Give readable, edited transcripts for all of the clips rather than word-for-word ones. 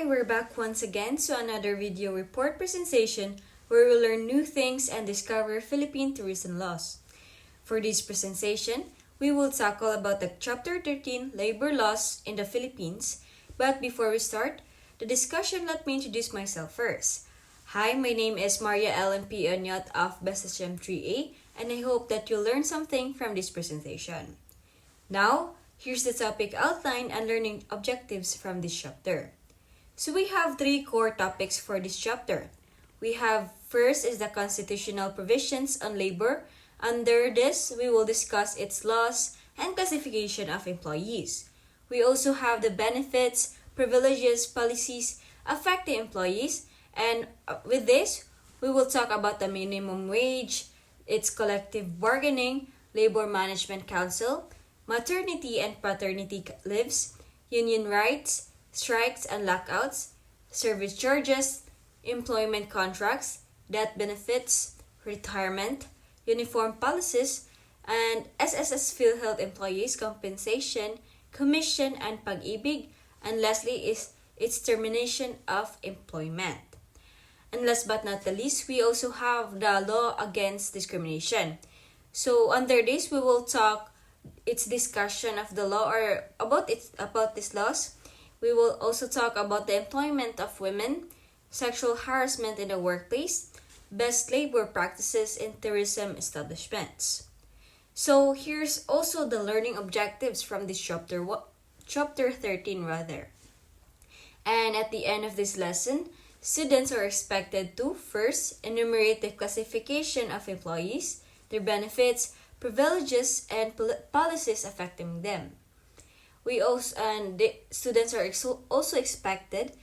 we're back once again to another video report presentation where we'll learn new things and discover Philippine tourism laws. For this presentation, we will tackle about the Chapter 13 Labor Laws in the Philippines. But before we start the discussion, let me introduce myself first. Hi, my name is Maria LMP Onyot of BSSM 3A, and I hope that you'll learn something from this presentation. Now, here's the topic outline and learning objectives from this chapter. So we have three core topics for this chapter. We have first is the constitutional provisions on labor. Under this, we will discuss its laws and classification of employees. We also have the benefits, privileges, policies affecting employees, and with this, we will talk about the minimum wage, its collective bargaining, labor management council, maternity and paternity leaves, union rights, strikes and lockouts, service charges, employment contracts, death benefits, retirement, uniform policies, and SSS PhilHealth employees compensation, commission, and pag-ibig, and lastly is its termination of employment. And last but not the least, we also have the law against discrimination. So under this, we will talk its discussion of the law or about these laws. We will also talk about the employment of women, sexual harassment in the workplace, best labor practices in tourism establishments. So here's also the learning objectives from this chapter 13 rather. And at the end of this lesson, students are expected to first enumerate the classification of employees, their benefits, privileges, and policies affecting them. The students are also expected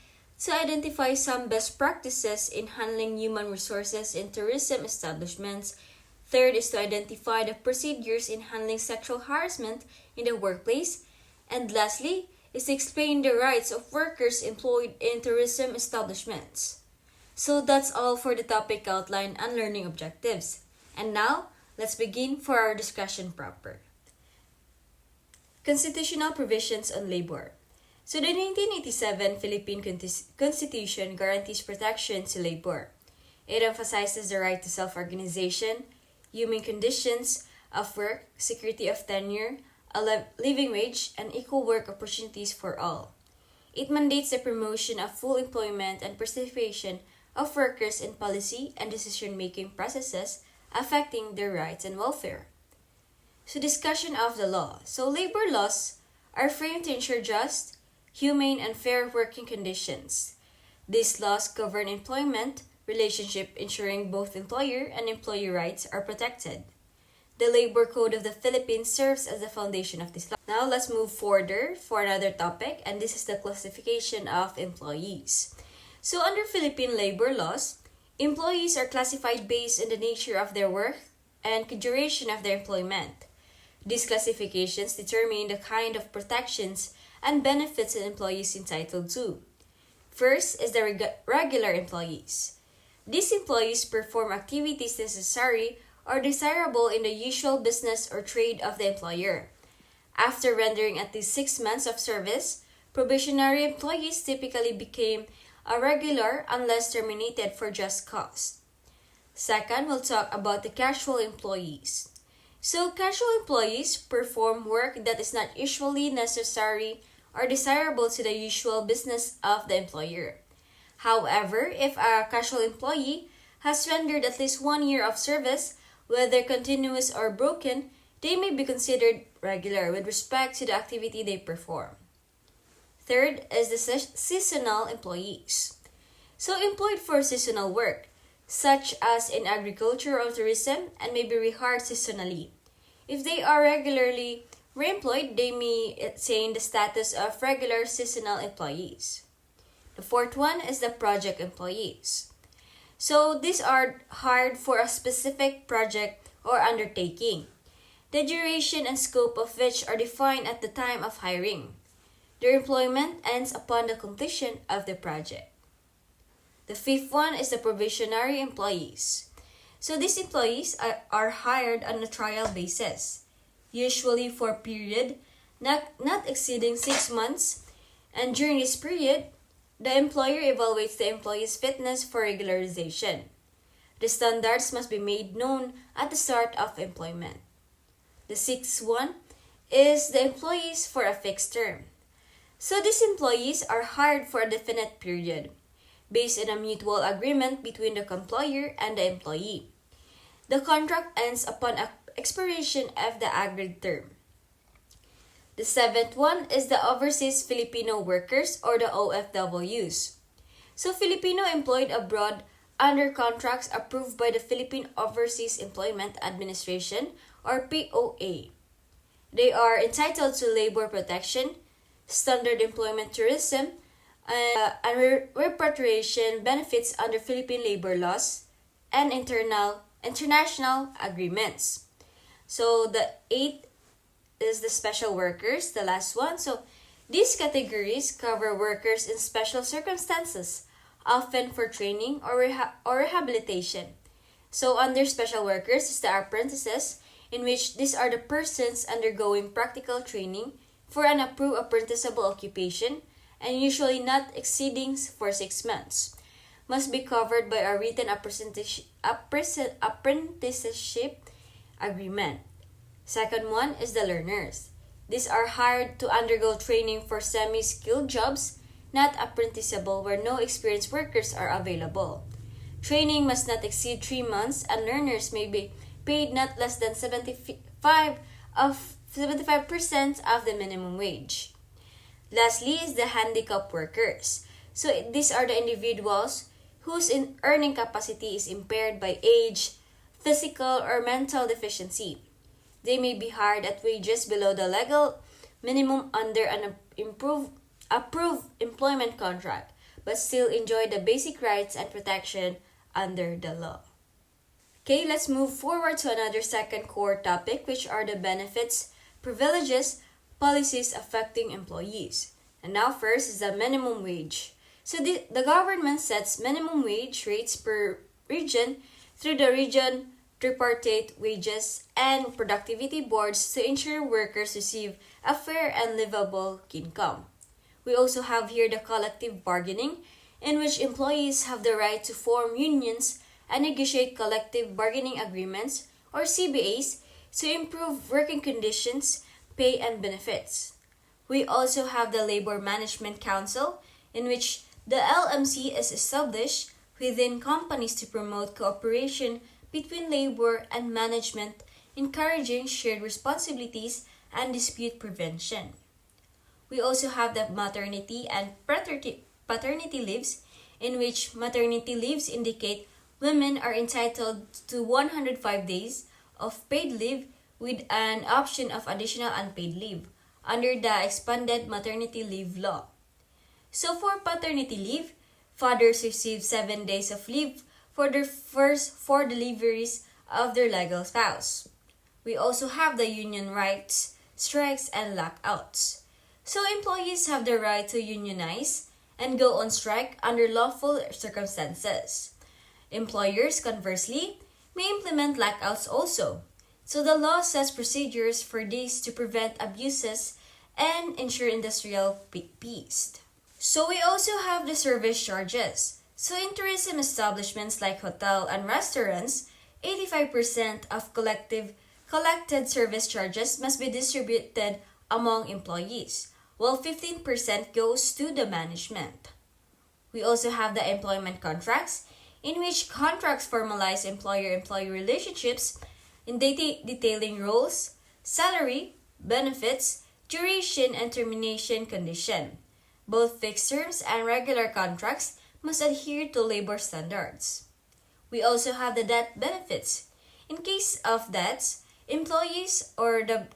to identify some best practices in handling human resources in tourism establishments. Third is to identify the procedures in handling sexual harassment in the workplace. And lastly is to explain the rights of workers employed in tourism establishments. So that's all for the topic outline and learning objectives. And now, let's begin for our discussion proper. Constitutional provisions on labor. So the 1987 Philippine Constitution guarantees protection to labor. It emphasizes the right to self-organization, human conditions of work, security of tenure, a living wage, and equal work opportunities for all. It mandates the promotion of full employment and participation of workers in policy and decision-making processes affecting their rights and welfare. So discussion of the law. So labor laws are framed to ensure just, humane, and fair working conditions. These laws govern employment relationship, ensuring both employer and employee rights are protected. The Labor Code of the Philippines serves as the foundation of this law. Now let's move further for another topic, and this is the classification of employees. So under Philippine labor laws, employees are classified based on the nature of their work and duration of their employment. These classifications determine the kind of protections and benefits an employee is entitled to. First is the regular employees. These employees perform activities necessary or desirable in the usual business or trade of the employer. After rendering at least 6 months of service, probationary employees typically became a regular unless terminated for just cause. Second, we'll talk about the casual employees. So, casual employees perform work that is not usually necessary or desirable to the usual business of the employer. However, if a casual employee has rendered at least 1 year of service, whether continuous or broken, they may be considered regular with respect to the activity they perform. Third is the seasonal employees. So employed for seasonal work, such as in agriculture or tourism, and may be rehired seasonally. If they are regularly reemployed, they may attain the status of regular seasonal employees. The fourth one is the project employees. So these are hired for a specific project or undertaking, the duration and scope of which are defined at the time of hiring. Their employment ends upon the completion of the project. The fifth one is the probationary employees. So these employees are hired on a trial basis, usually for a period not exceeding 6 months, and during this period, The employer evaluates the employee's fitness for regularization. The standards must be made known at the start of employment. The sixth one is the employees for a fixed term. So these employees are hired for a definite period, based on a mutual agreement between the employer and the employee. The contract ends upon expiration of the agreed term. The seventh one is the Overseas Filipino Workers or the OFWs. So Filipino employed abroad under contracts approved by the Philippine Overseas Employment Administration or POA. They are entitled to labor protection, standard employment tourism, and repatriation benefits under Philippine labor laws and international agreements. So the eighth is the special workers, the last one. So these categories cover workers in special circumstances, often for training or rehabilitation. So under special workers is the apprentices, in which these are the persons undergoing practical training for an approved apprenticeable occupation and usually not exceeding for 6 months. Must be covered by a written apprenticeship agreement. Second one is the learners. These are hired to undergo training for semi-skilled jobs, not apprenticeable where no experienced workers are available. Training must not exceed 3 months and learners may be paid not less than 75% of the minimum wage. Lastly is the handicapped workers. So these are the individuals whose earning capacity is impaired by age, physical, or mental deficiency. They may be hired at wages below the legal minimum under an approved employment contract, but still enjoy the basic rights and protection under the law. Okay, let's move forward to another second core topic, which are the benefits, privileges, policies affecting employees. And now first is the minimum wage. So the government sets minimum wage rates per region through the region tripartite wages and productivity boards to ensure workers receive a fair and livable income. We also have here the collective bargaining, in which employees have the right to form unions and negotiate collective bargaining agreements or CBAs to improve working conditions, pay, and benefits. We also have the Labor Management Council, in which the LMC is established within companies to promote cooperation between labor and management, encouraging shared responsibilities and dispute prevention. We also have the maternity and paternity leaves, in which maternity leaves indicate women are entitled to 105 days of paid leave with an option of additional unpaid leave under the expanded maternity leave law. So for paternity leave, fathers receive 7 days of leave for their first 4 deliveries of their legal spouse. We also have the union rights, strikes, and lockouts. So employees have the right to unionize and go on strike under lawful circumstances. Employers, conversely, may implement lockouts also. So the law sets procedures for these to prevent abuses and ensure industrial peace. So we also have the service charges. So in tourism establishments like hotel and restaurants, 85% of collected service charges must be distributed among employees, while 15% goes to the management. We also have the employment contracts, in which contracts formalize employer-employee relationships in detailing roles, salary, benefits, duration, and termination condition. Both fixed terms and regular contracts must adhere to labor standards. We also have the death benefits. In case of deaths, employees or their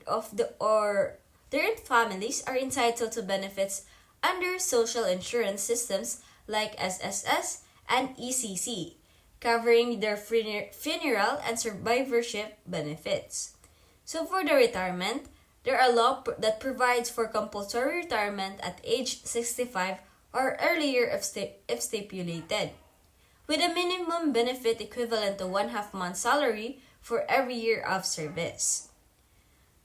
families are entitled to benefits under social insurance systems like SSS and ECC, covering their funeral and survivorship benefits. So for the retirement, there are laws that provides for compulsory retirement at age 65 or earlier if stipulated, with a minimum benefit equivalent to 1/2 month salary for every year of service.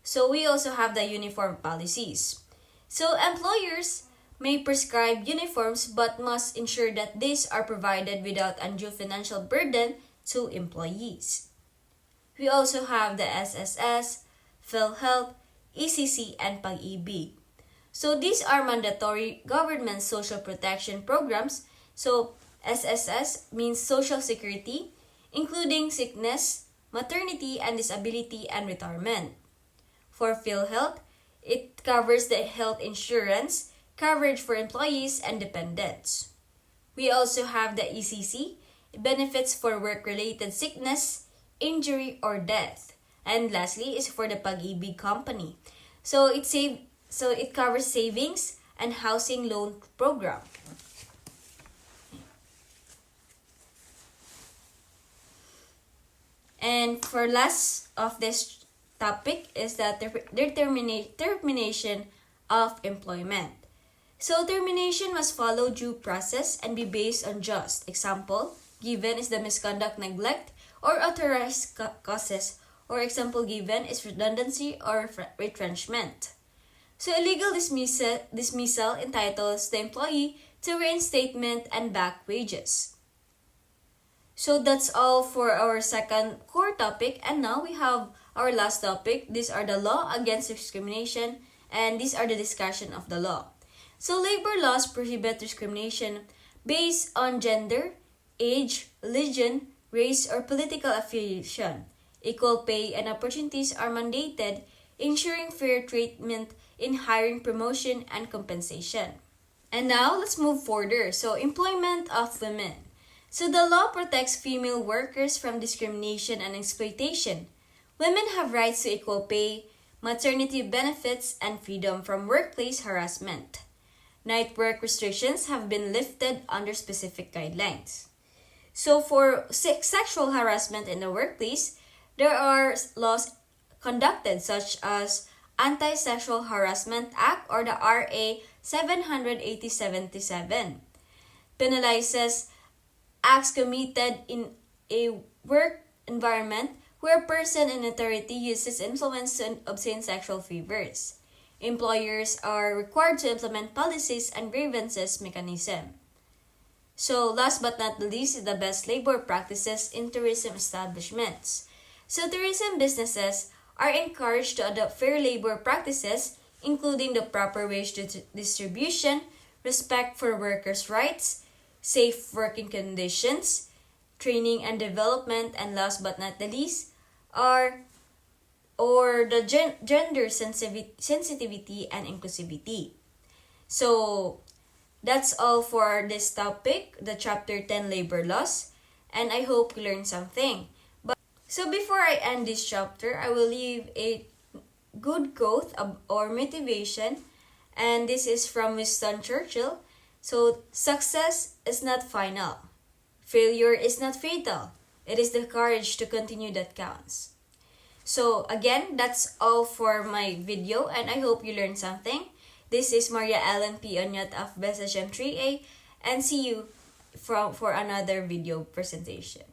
So we also have the uniform policies. So employers may prescribe uniforms but must ensure that these are provided without undue financial burden to employees. We also have the SSS, PhilHealth, ECC, and Pag-ibig. So these are mandatory government social protection programs. So SSS means Social Security, including sickness, maternity and disability, and retirement. For PhilHealth, it covers the health insurance, coverage for employees and dependents. We also have the ECC, benefits for work-related sickness, injury, or death. And lastly is for the Pag-ibig company. So it covers savings and housing loan program. And for last of this topic is the termination of employment. So termination must follow due process and be based on just. Example given is the misconduct, neglect, or authorized causes. Or example given is redundancy or retrenchment. So illegal dismissal entitles the employee to reinstatement and back wages. So that's all for our second core topic, and now we have our last topic. These are the law against discrimination, and these are the discussion of the law. So labor laws prohibit discrimination based on gender, age, religion, race, or political affiliation. Equal pay and opportunities are mandated, ensuring fair treatment in hiring, promotion, and compensation. And now let's move further. So employment of women. So the law protects female workers from discrimination and exploitation. Women have rights to equal pay, maternity benefits, and freedom from workplace harassment. Night work restrictions have been lifted under specific guidelines. So for sexual harassment in the workplace, there are laws conducted such as Anti-Sexual Harassment Act or the RA 780-77. Penalizes acts committed in a work environment where a person in authority uses influence to obtain sexual favors. Employers are required to implement policies and grievances mechanism. So last but not the least is the best labor practices in tourism establishments. So tourism businesses are encouraged to adopt fair labor practices, including the proper wage distribution, respect for workers' rights, safe working conditions, training and development, and last but not the least are the gender sensitivity and inclusivity. So that's all for this topic, the chapter 10 labor laws, and I hope you learned something. So before I end this chapter, I will leave a good quote or motivation, and this is from Winston Churchill. So, success is not final. Failure is not fatal. It is the courage to continue that counts. So, again, that's all for my video, and I hope you learned something. This is Maria Ellen P. Onyot of BSHM 3A, and see you for another video presentation.